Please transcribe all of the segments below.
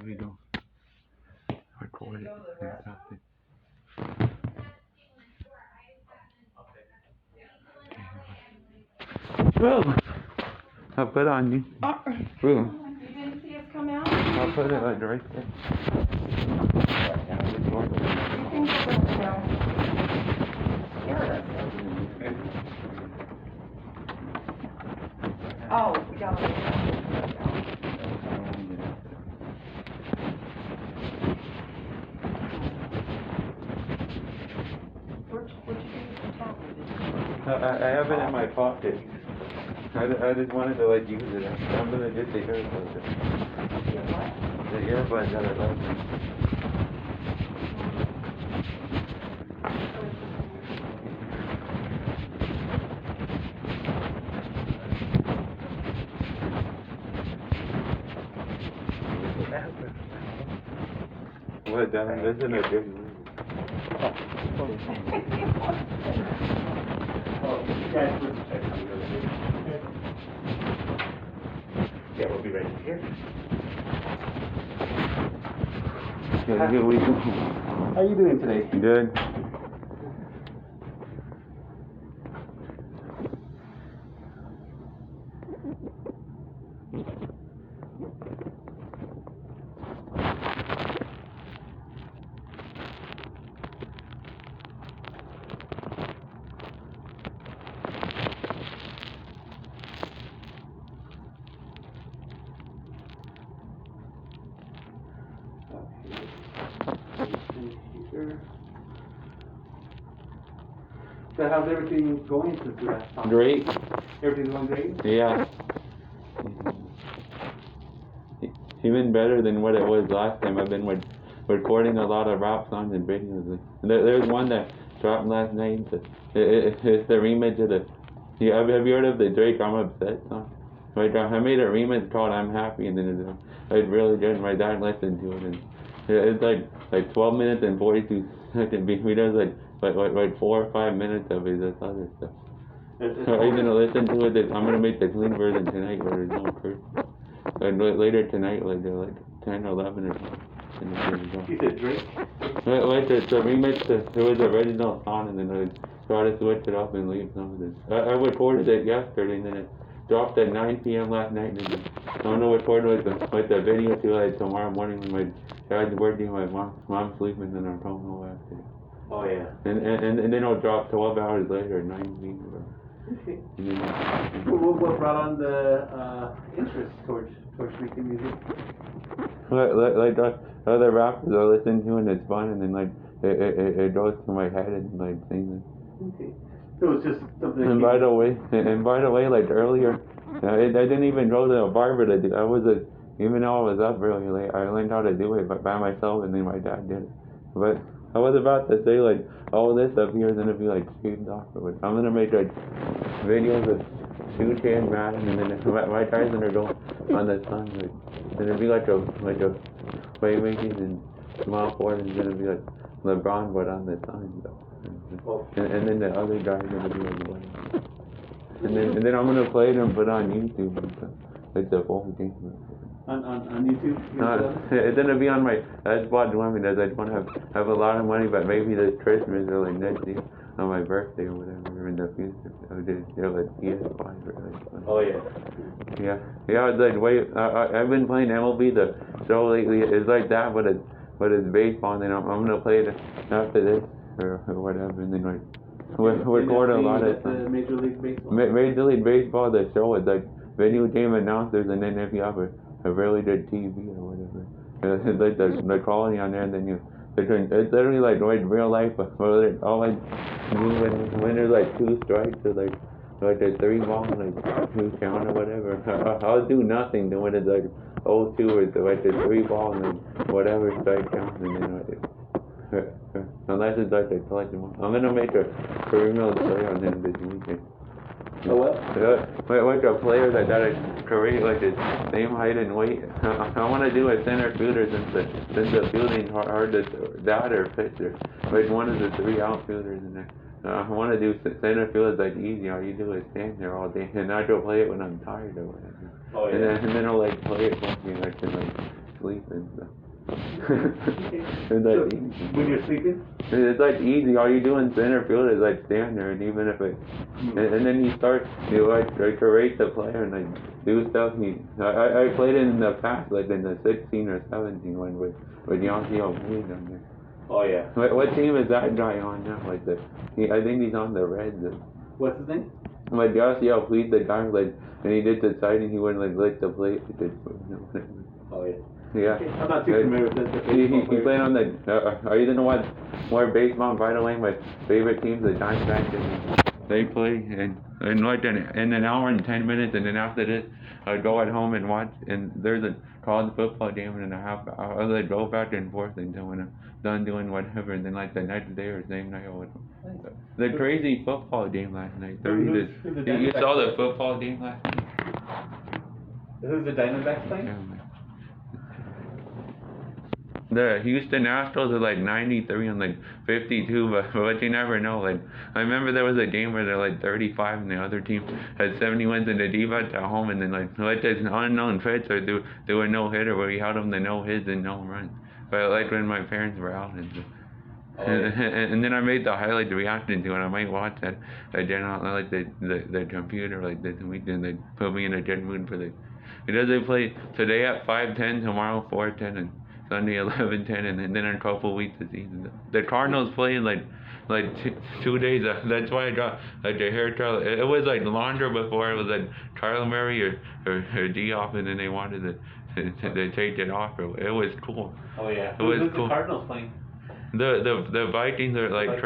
we don't record it and stuff. Well, I'll put it on you. Boom. You didn't see us come out? I'll put it like right there. You can scared us. Oh, got it. Where'd you get the tablet? I have it in my pocket. I just wanted to like use it. I'm gonna get the earbuds. The earbuds that I love. What, Don? This isn't a good movie. Yeah, we'll be ready here. Yeah, good week. How are you doing today? Good. So how's everything going since the last time? Great. Everything's going great? Yeah. Even better than what it was last time. I've been recording a lot of rap songs and videos. There's one that dropped last night. It's the remix of the. Have you heard of the Drake "I'm Upset" song? Right, I made a remix called "I'm Happy," and then it's really good. My dad listened to it, and it's like 12 minutes and 42 seconds. He does like 4 or 5 minutes of it. That's other stuff. So I'm gonna listen to it. I'm gonna make the clean version tonight, where there's no curse. Later tonight, like 10 or 11 or something. You said Drake? Like the remix, it was the original song, and then I try to switch it up and leave some of this. I recorded it yesterday, and then it dropped at 9 p.m. last night, and I'm gonna record with the video too, like tomorrow morning when my dad's working, my mom's sleeping, and I'm home all after. Oh, yeah. And then it'll drop 12 hours later, 9 p.m. Okay. What brought on the interest towards making music? Like other rappers I listen to, and it's fun, and then like it goes to my head and like singing. Okay. So it's just something. And by the way, like earlier, I didn't even go to a barber to do. Even though I was up really late, I learned how to do it by myself, and then my dad did it. But I was about to say like all this up here is gonna be like shaved off, but I'm gonna make like videos of Suche and Madden, and then my dad's gonna go on the sun, like it'll be like a playmaking, and small forward is gonna be like LeBron, but on the sun though. And then the other guy's gonna be like what? And then I'm gonna play it and put it on YouTube. Like the whole game. On YouTube? It's gonna be on my. I just bought one because I want to have a lot of money, but maybe this Christmas or like next year on my birthday or whatever in the future. I would just have a PS5 or like. Oh yeah. Yeah. It's like I've been playing MLB the show lately. It's like that, but it's baseball. And then I'm gonna play it after this or whatever, and then like record a lot of stuff. Major League Baseball. Major League Baseball, the show is like video game announcers, and then if you have a really good TV or whatever, it's like the quality on there, and then it's literally like real life, but all I do when there's like 2 strikes or like there's 3 balls, like 2 count or whatever, I'll do nothing. Then when it's like 0-2 or like there's 3 balls and whatever strike counts, and then unless it's like a collection. I'm gonna make a career mode play on him this weekend. Oh what? Like a player that a career like the same height and weight. I want to do a center fielder since the fielding's hard to that or pitcher. Like one of the 3 outfielders in there. I want to do center field is like easy. All you do is stand there all day, and not go play it when I'm tired or whatever. Oh yeah. And then I'll like play it for me like in like sleep and stuff. It's So, like easy. when you're sleeping? It's like easy. All you do in center field is like stand there, and even if it, and then you start, you like to rate the player and like do stuff. I played it in the past, like in the 16 or 17 one with Yossi Puig on there. Oh yeah. What team is that guy on now? Like I think he's on the Reds. What's his name? Like Yossi Puig, the guy like, and he did the sighting, he wouldn't like lick the plate. Oh yeah. Yeah. Okay, I'm not too familiar with the He baseball played on the. Are you gonna watch more baseball? By the way, my favorite team's the Diamondbacks. And they play and like in an hour and 10 minutes, and then after this, I'd go at home and watch. And there's a college football game in a half hour. I'd like go back and forth until when I'm done doing whatever, and then like the next day or same night, I would. The crazy football game last night. Who's the You saw Diamondbacks? the football game last night? Who's the Diamondbacks playing? Yeah, man. The Houston Astros are like 93 and like 52, but you never know. Like I remember there was a game where they're like 35 and the other team had 70 wins and the D-backs at home, and then like this unknown pitcher do a no hitter where he held them to no hits and no runs. But like when my parents were out and then I made the highlight reaction to it. I might watch that again on like the computer like this week, and they put me in a good mood for the. Because they play today at 5:10, tomorrow 4:10, and Sunday 11:10, and then in a couple weeks the season. The Cardinals play in like 2 days. That's why I got like the hair trial. It was like longer before. It was like Kyler Murray or Diop, and then they wanted to take it off. It was cool. Oh yeah. It was Who's cool. the Cardinals playing? The Vikings are like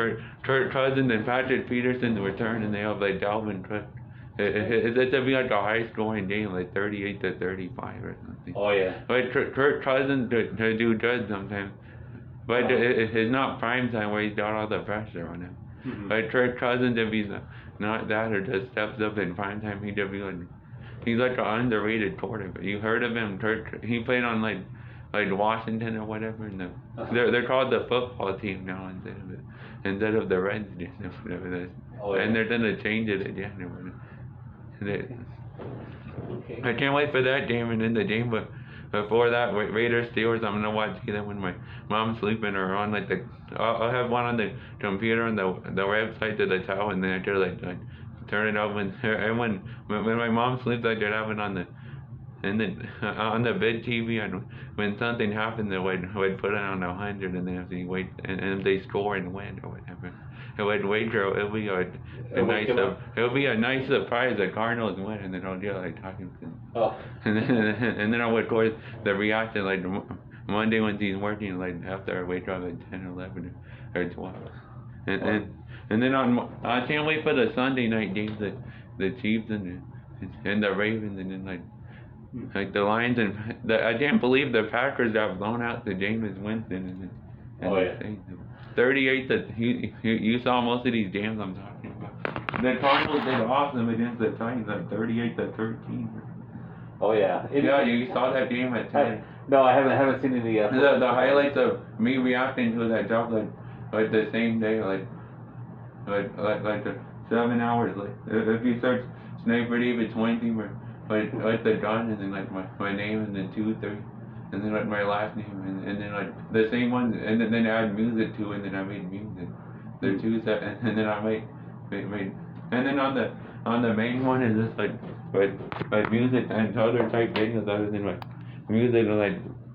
Kirk Cousins and Patrick Peterson return, and they have like Dalvin Cook. It's to be like a high scoring game, like 38-35 or something. Oh yeah. But Kirk Cousins to do good sometimes. But it's not prime time where he's got all the pressure on him. Mm-hmm. But Kirk Cousins, if he's not that or just steps up in prime time, he's like an underrated quarterback. You heard of him? He played on like Washington or whatever. And they're called the football team now instead of the Redskins or whatever. Oh, yeah. And they're gonna change it again or whatever. Okay. I can't wait for that game, and then the game before that, Raiders Steelers. I'm gonna watch either when my mom's sleeping or on like I'll have one on the computer on the website to the tower, and then I just like turn it up when my mom sleeps. I just have it on the on the bed TV, and when something happens, I would put it on 100, and then if they wait and if they score and win or whatever. It would wager. It'll be it'll be a nice surprise. The Cardinals win, and then I'll get like talking to them. Oh. And then I would record the reaction like Monday when he's working, like after I wake up at 10 or 11 or 12. And then I can't wait for the Sunday night games, the Chiefs and the Ravens, and then like the Lions and I can't believe the Packers got blown out to Jameis Winston and oh yeah. 38 that you saw most of these games I'm talking about. The Cardinals did awesome against the Titans, like 38-13. Oh yeah. Yeah, you saw that game at 10. No, I haven't seen any. The highlights of me reacting to that job like the same day, like 7 hours. Like if you search Sniper David 20 or like the gun and then like my name and then 2, 3. And then like my last name and then like the same one and then I add music to it, and then I made music. The 2 set and then I made and then on the main one is just like music and other type videos other than like music and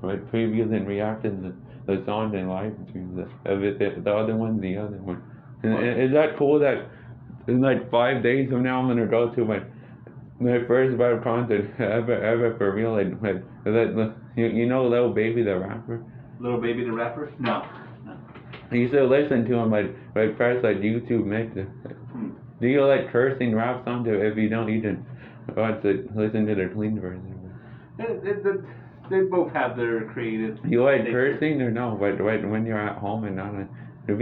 like previews and reactions to the songs and live streams of it. The other one's the other one. And is that cool that in like 5 days from now I'm gonna go to my first live concert ever for real, like that you know Lil Baby the rapper? Lil Baby the rapper? No. I used to listen to him like press like YouTube mixes. Do you like cursing rap songs? If you don't, you can listen to the clean version. They both have their creative. You like cursing or no? But when you're at home and not, does it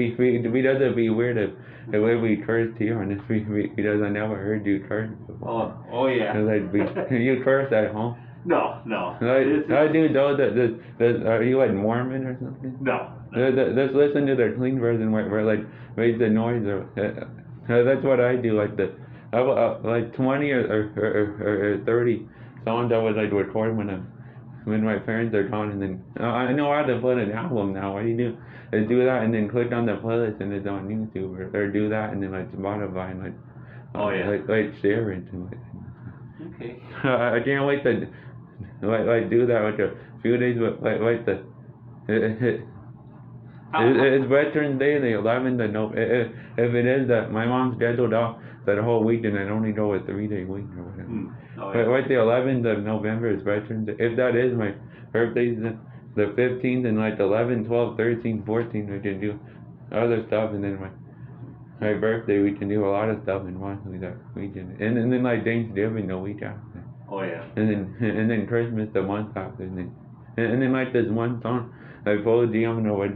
be weird if we curse to you, and if because I never heard you curse before. Oh yeah. You curse at home? No. I do though. Are you like Mormon or something? No. Let's listen to the clean version where like make the noise. That's what I do. Like 20 or 30 songs I would like record when I'm when my parents are gone, and then I know how to put an album now. What do? Is do that and then click on the playlist and it's on YouTube, or do that and then like Spotify and like Oh, yeah. like share it to it. Okay. I can't wait to like do that like a few days, but like the it's Veterans Day, the 11th of November. If it is that, my mom scheduled off that whole week and it only go a 3-day week or whatever. Oh, But yeah. like the 11th of November is Veterans Day. If that is my birthday's the 15th, and like 11, 12, 13, 14, we can do other stuff, and then my birthday we can do a lot of stuff in one that weekend, and then like Thanksgiving the week after, Oh, yeah. and then Christmas the month after, and then like this one song like Polo G, I don't know what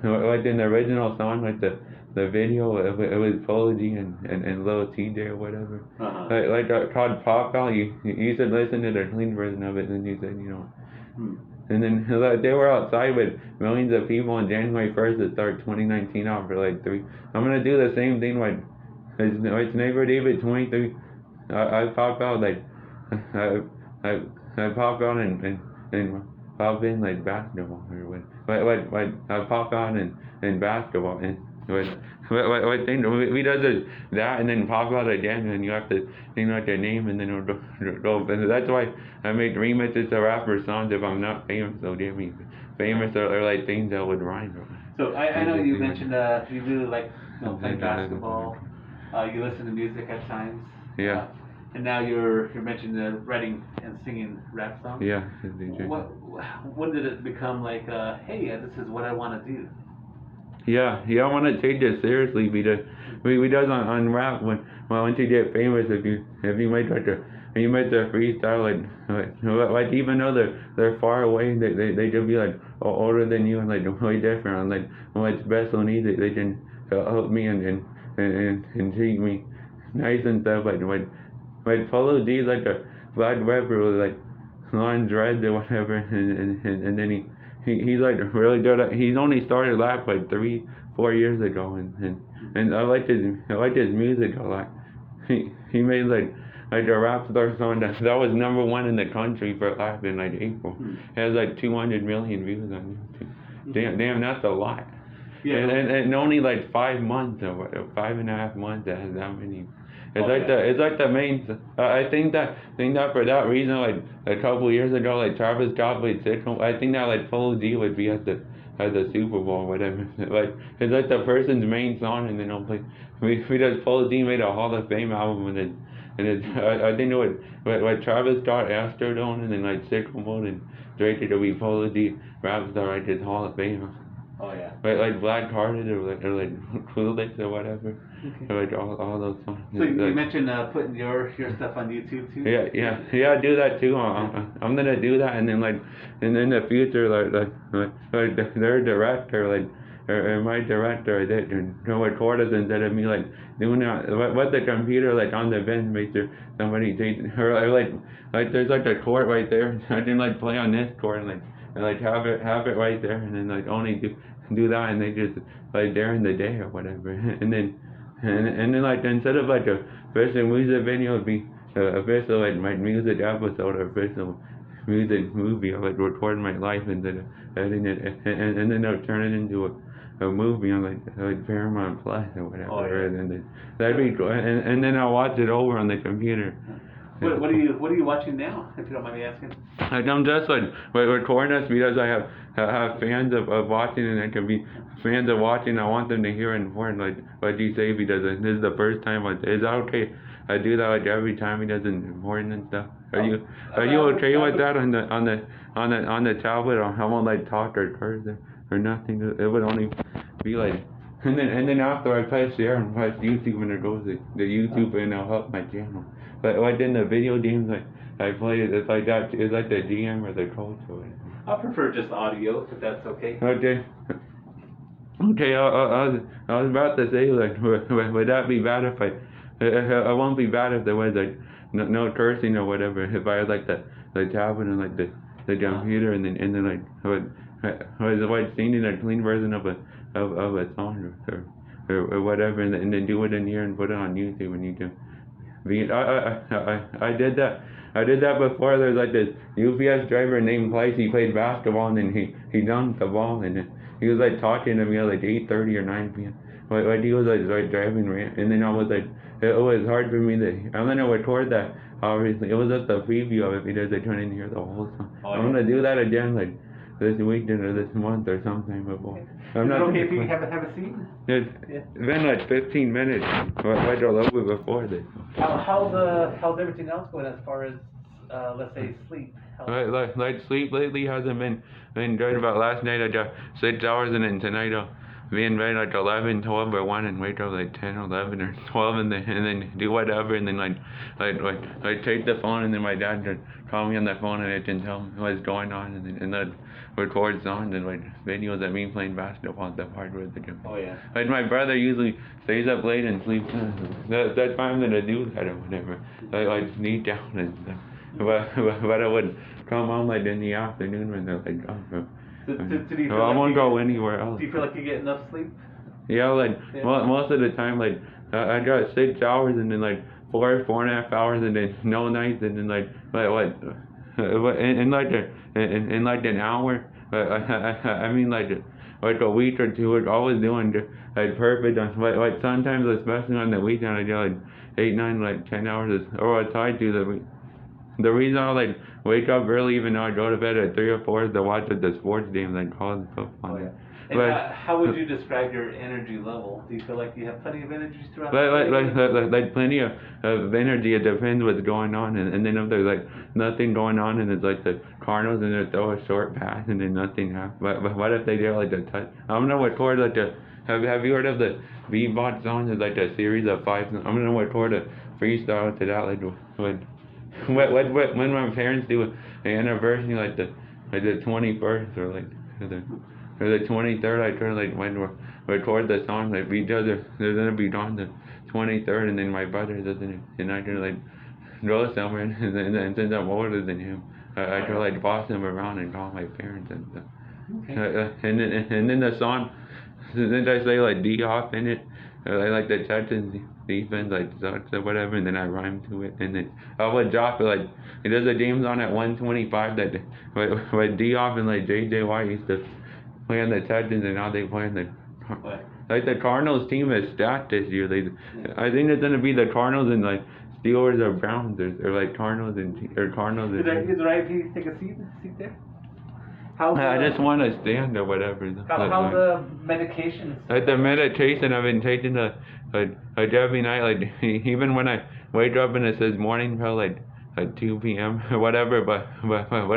like in the original song, like the video, it was Polo G and Lil TJ or whatever, like called Pop Out. You should listen to the clean version of it, and then you said, you know. And then like, they were outside with millions of people on January 1st to start 2019 out for like 3. I'm gonna do the same thing with it's Neighbor David 23. I pop out like I pop out and pop in like basketball or what I pop out in basketball and what thing we does is that and then pop out again, and you have to like your name and then it'll go, and that's why I make remixes to rapper songs if I'm not famous, so get me famous or like things that would rhyme. So I know you mentioned you really like playing basketball. You listen to music at times. Yeah. And now you're mentioning writing and singing rap songs. Yeah. When did it become like, hey, this is what I want to do? Yeah, I want to take this seriously because we does on rap when once you get famous, if you make the freestyle like even though they're far away, they just be like older than you and like way different, and like when it's special needs, they can help me and treat me nice and stuff, like Polo G like a black rapper with like long dreads or whatever, and then he's like really good at, he's only started rap like 3-4 years ago, and I like his music a lot. He made like a rap star song that was #1 in the country for rap in like April. It has like 200 million views on YouTube. Damn, that's a lot. Yeah. And only like 5 months or 5.5 months that has that many. It's like the main. I think that for that reason, like a couple years ago, like Travis Scott played Sitcom. I think that like Polo G would be at the Super Bowl or whatever. Like it's like the person's main song, and then they'll play. We just Polo G made a Hall of Fame album, and I think it would like Travis Scott, Astrodome, and then like Sitcom mode, and Drake it'll be Polo G rap star like his Hall of Fame. Oh yeah. Like Black Hearted or like Clueless or whatever. Okay. Or like all those songs. So you mentioned putting your stuff on YouTube too? Yeah, I do that too. I'm gonna do that, and then like in the future like their director or my director, I did record us instead of me like doing that. What the computer like on the bench makes sure somebody takes or like there's like a chord right there. I can like play on this chord and like have it right there, and then like only do that, and they just like during the day or whatever, and then like instead of like a official music video, it'd be official like my music episode or official music movie, or like record my life instead of editing it, and then they'll turn it into a movie on like Paramount Plus or whatever. Oh, yeah. And then that'd be cool, and then I'll watch it over on the computer. What are you watching now, if you don't mind me asking? I'm just like recording this because I have fans of watching, and I can be fans of watching. I want them to hear and learn like what you say, because this is the first time. Is that okay? I do that like every time he does it important and stuff. Are you okay with that on the tablet? Or I won't like talk or curse or nothing. It would only be like. And then after I press share and press YouTube, and it goes to YouTube, and it'll help my channel. But like in the video games I play, it's like that. It's like the GM or the coach or whatever. I prefer just audio, if that's okay. Okay. I was about to say like, would that be bad if I won't be bad if there was like no cursing or whatever. If I had like the tablet and like the computer, and then like I was like singing a clean version of a song or whatever, and then do it in here and put it on YouTube, and you can. I did that I did that before. There's like this UPS driver named Price. He played basketball and then he dunked the ball and then he was like talking to me at like 8:30 or 9 p.m. Like he was like driving right, and then I was like, it was hard for me to. I'm gonna record that. Obviously, it was just a preview of it because I couldn't hear the whole song. I'm gonna do that again like this weekend or this month or sometime before. I'm Is not. it okay if you have a seat? It's been like 15 minutes. I drove over before this. How's everything else going as far as let's say sleep? Like sleep lately hasn't been good. About last night I got 6 hours and then tonight I'll be in bed like 11, 12 or 1 and wake up like 10, 11 or 12 and then do whatever and then like take the phone and then my dad would call me on the phone and I can tell him what's going on and then record songs and like videos of me playing basketball at the park with the gym. Oh yeah. Like my brother usually stays up late and sleeps. That time that I do that or whatever. Like sneak down and stuff. But I would come home like in the afternoon when they're like drunk. Do you feel I like won't go anywhere else. Do you feel like you get enough sleep? Yeah, like Yeah. most of the time, like I got 6 hours and then like 4.5 hours and then no nights and then like in like an hour. I mean like a week or two. I was doing like perfect. Like sometimes, especially on the weekend, I do like 8, 9, like 10 hours. Or I try to. The reason I like wake up early, even though I go to bed at 3 or 4, is to watch the sports games like college football. Oh yeah. And But how would you describe your energy level? Do you feel like you have plenty of energy throughout the day? like plenty of energy. It depends what's going on, and then if there's like nothing going on, and it's like the Cardinals and they throw a short pass and then nothing happens. But what if they do like a touch? I'm gonna record like the. Have you heard of the Bebop songs? It's like a series of 5. I'm gonna record a freestyle to that like when my parents do an anniversary like the 21st or like the 23rd, I try like when we record the song like they're gonna be on the 23rd and then my brother doesn't and I can like go somewhere and since I'm older than him I try like boss him around and call my parents and stuff. Okay. And then the song since I say like D off in it I like the Texans defense like sucks or whatever and then I rhyme to it and then I would drop it like there's a games on at 125 that like D off and like JJ Watt used to play on the Texans and now they play on the like the Cardinals team is stacked this year. I think it's gonna be the Cardinals and like Steelers or Browns or like Cardinals or Cardinals. Is it right if you take a seat there? I just want to stand or whatever. How's the medication? Like the meditation I've been taking every night, like even when I wake up and it says morning till like 2 p.m. or whatever, but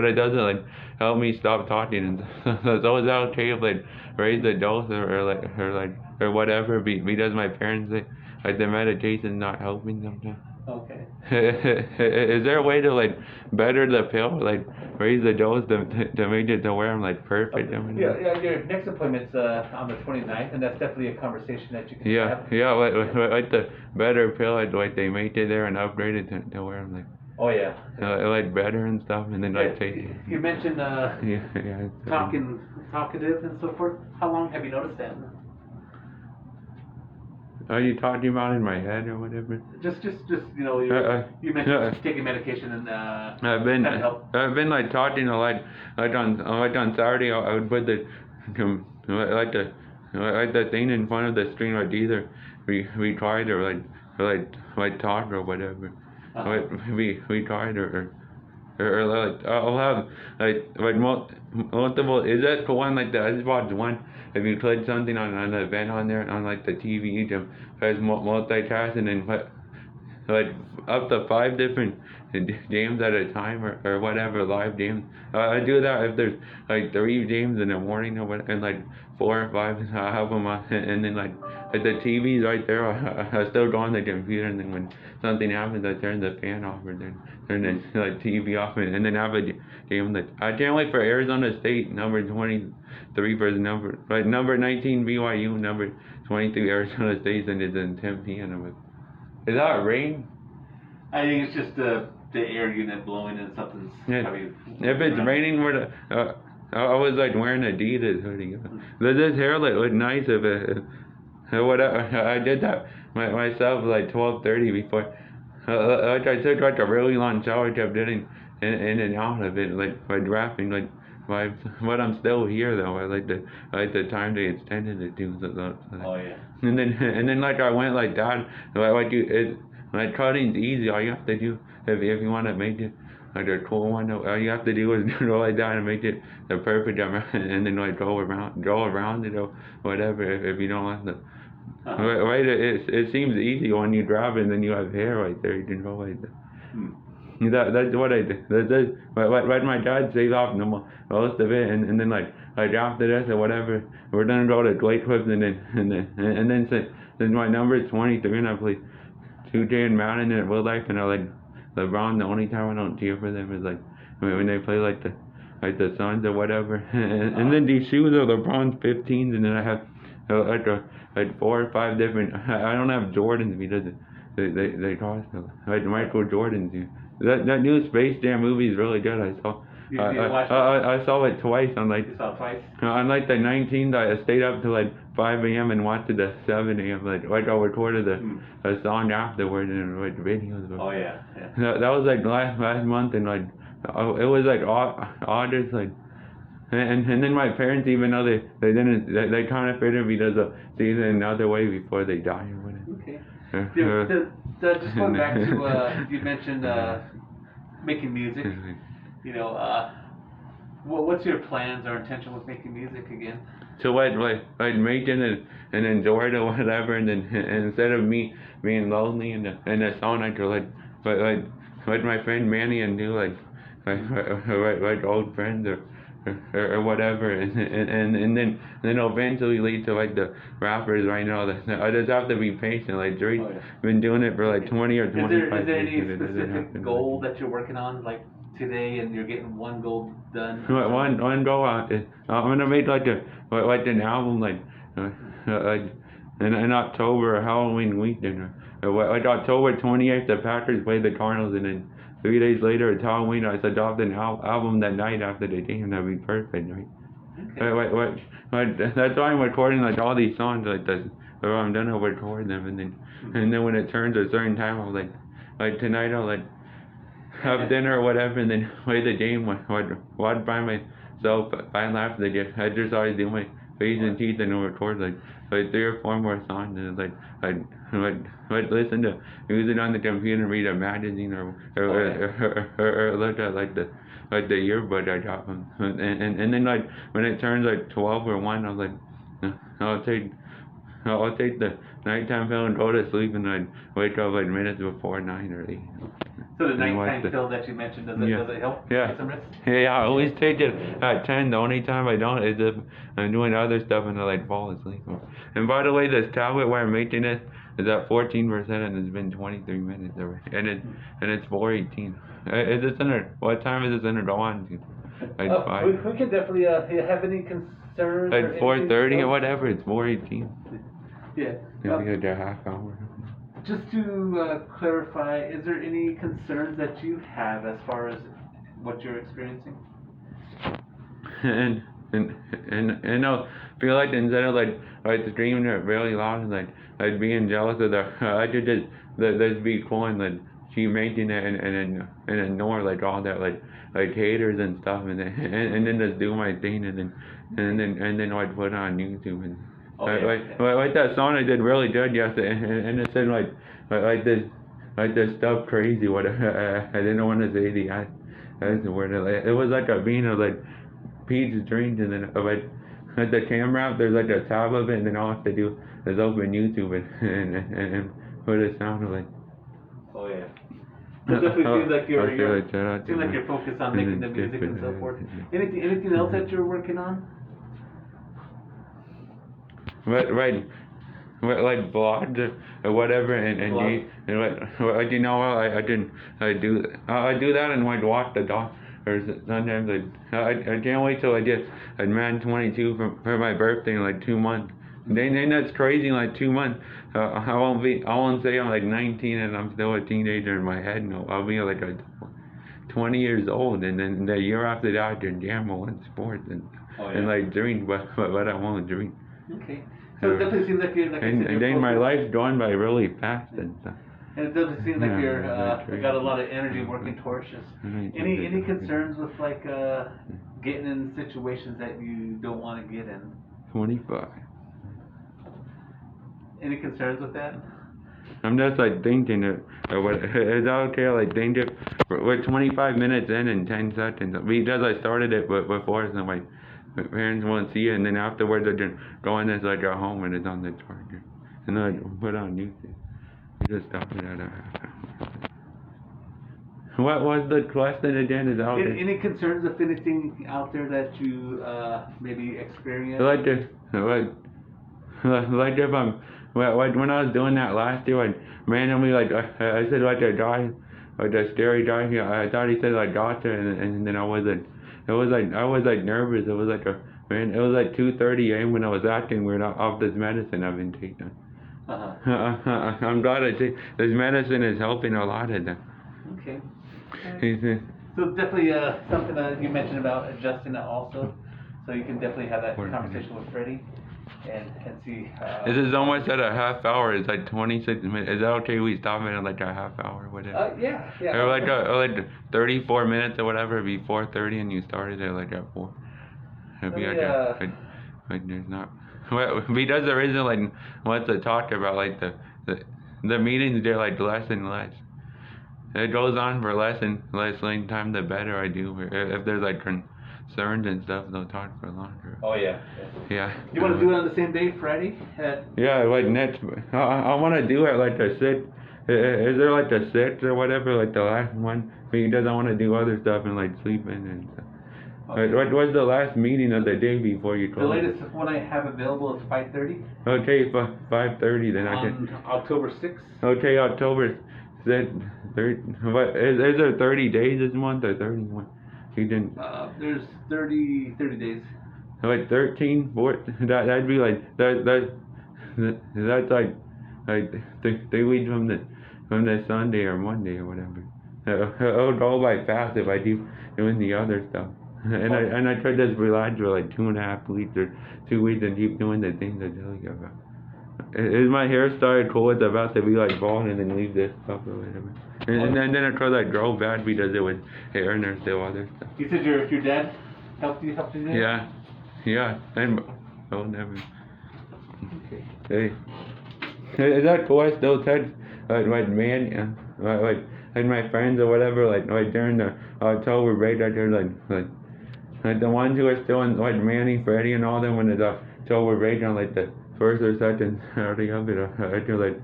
it doesn't like help me stop talking and so is that okay if like raise the dose or whatever because my parents say like the meditation not helping sometimes. Okay. Is there a way to like better the pill, like raise the dose to make it to where I'm like perfect? Okay. Yeah, your next appointment's on the 29th, and that's definitely a conversation that you can have. Yeah, like the better pill, like they make it there and upgrade it to where I'm like. Oh yeah. Like better and stuff, and then like take it. You mentioned talkative and so forth. How long have you noticed that? Are you talking about in my head or whatever? Just you know, you mentioned taking medication and I've been like talking a lot. Like on Saturday, I would put the thing in front of the screen, like either we tried or like talk or whatever. We tried or like I'll have like multiple. Is that the one like the Xbox One? If you played something on an event on there on like the TV, it has multitasking and like up to 5 different games at a time or whatever live games. I do that if there's like 3 games in the morning or what, and like 4 or 5 I have them on, and then like the TV's right there. I still go on the computer and then when something happens I turn the fan off or then turn the like TV off and then have a game that I can't wait for Arizona State number 23 versus number 19 BYU, number 23 Arizona State, and it's in 10 p.m. Is that rain? I think it's just the air unit blowing and something's heavy. If it's raining, I was like wearing a Adidas hoodie. This hair look nice if it whatever. I did that myself like 12:30 before like I took like a really long shower, kept getting in and out of it, like by drafting, like by, but I'm still here though. I like the time they extended it to. Oh yeah. And then like I went like that, like you, like cutting's easy. All you have to do if you want to make it like a cool one, all you have to do is go like that and make it the perfect amount, and then like go around it or whatever. If you don't want the right, it seems easy when you drop it and then you have hair right there. You can go like that. That's what I did. What my dad saved off most of it, and then like after this or whatever, we're gonna go to Dwight Clips and then since my number is 23 and I play 2J and Madden and Real Life and I like LeBron. The only time I don't cheer for them is like when they play like the Suns or whatever. And then these shoes are LeBron's 15s, and then I have like 4 or 5 different. I don't have Jordans because they cost like Michael Jordan's. That new Space Jam movie is really good. I saw. I saw it twice on like. You saw it twice? On like the 19th, I stayed up till like 5 a.m. and watched it at 7 a.m. Like I recorded a song afterward and like videos. Oh yeah, yeah. That was like last month, and like it was like August, like. And then my parents, even though they didn't, they kind of figured because of seeing it another way before they die or whatever. Okay. Just going back to you mentioned making music. You know, what's your plans or intention with making music again? So like making it and enjoy it or whatever, and then and instead of me being lonely in the song, I could like my friend Manny and do like old friends or whatever, and then eventually lead to like the rappers right now. I just have to be patient. Like Drake's been doing it for like 20 or 25 years. Is there any specific goal that you're working on, like today, and you're getting one goal done? One goal out. I'm gonna make like an album like in October or Halloween weekend or like October 28th. The Packers play the Cardinals, and then 3 days later it's Halloween. I said drop an album that night after the game. That'd be perfect, right? Okay. That's why I'm recording like all these songs like this. Or I'm done, I'll record them, and then when it turns a certain time, I'll like tonight I'll like have dinner or whatever, and then play the game. Watch by myself, find after the game. I just always do my face and teeth and then record like 3 or 4 more songs, and like I'd listen to music on the computer, read a magazine or look at like the yearbook I got them, and then like when it turns like 12 or 1, I was like I'll take the nighttime pill and go to sleep, and I'd wake up like minutes before 9 or 8. So the nighttime pill that you mentioned, does it help? Yeah. Get some rest? Yeah, I always take it at 10. The only time I don't is if I'm doing other stuff and I like fall asleep. And by the way, this tablet where I'm making it is at 14% and it's been 23 minutes already. And it's 4:18. Is this what time is this gonna go on to? Like 5? We can definitely have any concerns. Like 4:30 or whatever. It's 4:18. Yeah. Maybe a half hour. Just to clarify, is there any concerns that you have as far as what you're experiencing? And I feel like instead of like screaming it really loud and like being jealous of I could just be cool and like keep making it and ignore like all that like haters and stuff, and then just do my thing, and then like put it on YouTube and. Like that song I did really good yesterday, and it said like this stuff crazy. What I didn't want to say that's the word. It was like a bean of like Pete's drink, and then like at the camera there's like a tab of it, and then all I have to do is open YouTube and put a sound of like. Oh yeah. It definitely seems like you're focused on making the music and so forth. Anything else that you're working on? Right, like blogs or whatever, and like you know what I do that and like watch the doc, or sometimes I can't wait till I get a man 22 for my birthday in like 2 months. Then that's crazy, in like 2 months. I won't say I'm like 19 and I'm still a teenager in my head. No, I'll be like 20 years old, and then the year after that I can gamble in sports and like drink, but I won't drink. Okay. So it definitely seems like you're like. And then my life's gone by really fast and stuff. And it doesn't seem like Yeah, you're that's got a right. lot of energy working towards this. Any concerns with like getting in situations that you don't want to get in? 25. Any concerns with that? I'm just like thinking what is that okay? Like think if we're 25 minutes in and 10 seconds because I started it before, so my parents won't see it, and then afterwards I just go in as like at home and it's on the charger, and then I put it on YouTube. You just stop it at a half hour. What was the question again? Is that okay? Any concerns of anything out there that you maybe experienced? Like if I'm when I was doing that last year, I randomly I said like a guy, like a scary guy. I thought he said like doctor, and then I wasn't. It was like I was like nervous. It was like it was like 2:30 a.m. when I was acting weird off this medicine I've been taking. I'm glad this medicine is helping a lot of them. Okay. So definitely something that you mentioned about adjusting it also. So you can definitely have that conversation with Freddie and see. This is almost at a half hour. It's like 26 minutes. Is that okay? We stop it at like a half hour, whatever. Yeah. Or like 34 minutes or whatever before 30, and you started at like at 4. There's not. Well, because there isn't like what to talk about. Like the meetings, they're like less and less. It goes on for less and less length time, the better I do. If there's like concerns and stuff, they'll talk for longer. Oh yeah. Yeah. You want to do it on the same day, Friday? Yeah, like next. I want to do it like the 6th. Is there like the 6th or whatever, like the last one? Because I want to do other stuff and like sleep in and stuff. Okay. What was the last meeting of the day before you The told me? latest one I have available is 5:30. Okay, 5:30 then I can. On October 6th. Okay, October. What is there 30 days this month or 31? You didn't. There's 30 days. Like 13, 14. That'd be like that's like 3 weeks from the Sunday or Monday or whatever. It'll go by fast if I do doing the other stuff. And I tried to relax for like 2.5 weeks or 2 weeks and keep doing the things I tell you about. Is my hair started cool? It's about to be like bald and then leave this stuff or whatever. And then it tried to grow back because it was hair and there's still other stuff. You said your dad helped you do that? Yeah. And oh never. Okay. Hey. Is that cool? I still text like man, like my friends or whatever, like during the October break, I heard like the ones who are still in like Manny, Freddie, and all them when it's October break on like the 1st or 2nd Saturday of it. I do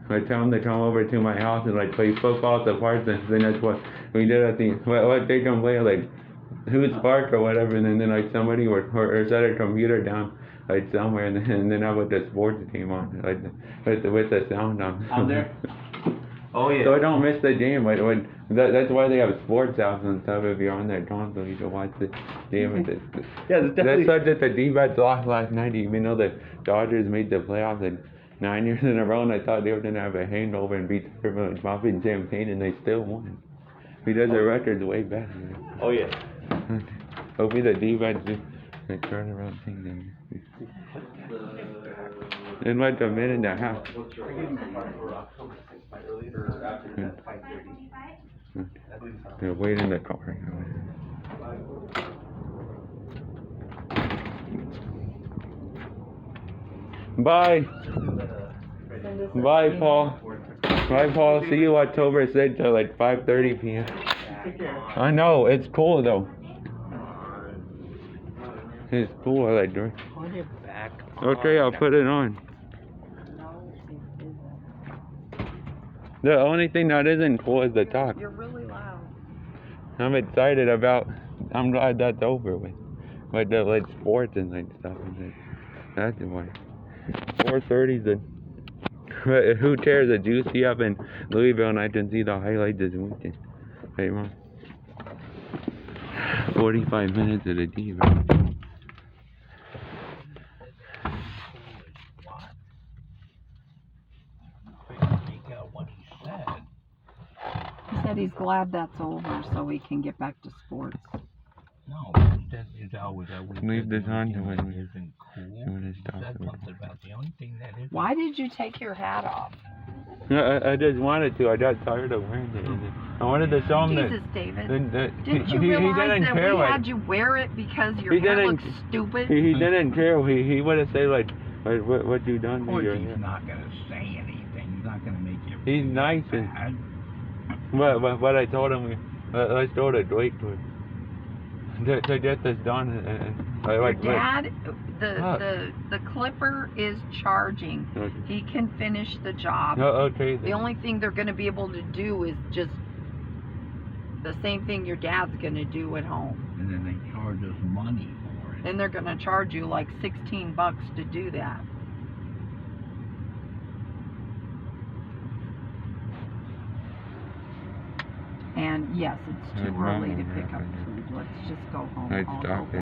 I tell them to come over to my house and like play football at the park, and then that's what we did at the what they can play like Who's Park or whatever, and then like somebody or set a computer down like somewhere, and then I put the sports team on like with the sound on there. Oh yeah. So I don't miss the game. That's why they have sports apps and stuff. If you're on their console, you can watch the game. Yeah, That's such that the D-backs lost last night. Even though the Dodgers made the playoffs and 9 years in a row, and I thought they were gonna have a hangover and beat everyone popping champagne, and they still won. Because their record's way better. Oh yeah. Hopefully the D-backs do the turnaround thing then. In like a minute and a half. They're waiting in the car right now. Bye. Bye, Paul. Bye, Paul. See you October 6th at like 5:30 p.m. I know, it's cool though. It's cool, I like it. Put it back on. Okay, I'll put it on. No, it isn't. The only thing that isn't cool is the talk. You're really loud. I'm excited about, I'm glad that's over with. Like the like sports and like stuff. And that's why. 4:30's the, who cares, a juicy up in Louisville, and I can see the highlights this weekend. Hey, Mom. 45 minutes of the D, right? He said he's glad that's over so we can get back to sports. No, that is always Leave this on to when we isn't cool. when it's That's talking. something about the only thing that is. Why did you take your hat off? I just wanted to. I got tired of wearing it. I wanted to show him Jesus, David. that Didn't you he realize didn't that care we what had you wear it because your He hair didn't- looks stupid? he didn't care. He would have said like what you done Of to course, your he's hair. not gonna say anything. He's not gonna make you He's feel nice and bad. what I told him. Let's go to Drake to get this done and Your dad, the clipper is charging. Okay. He can finish the job. Okay. The only thing they're going to be able to do is just the same thing your dad's going to do at home. And then they charge us money for it. Then they're going to charge you like $16 to do that. And yes, it's too early to pick up food. Let's just go home. I'd I'll stop go it.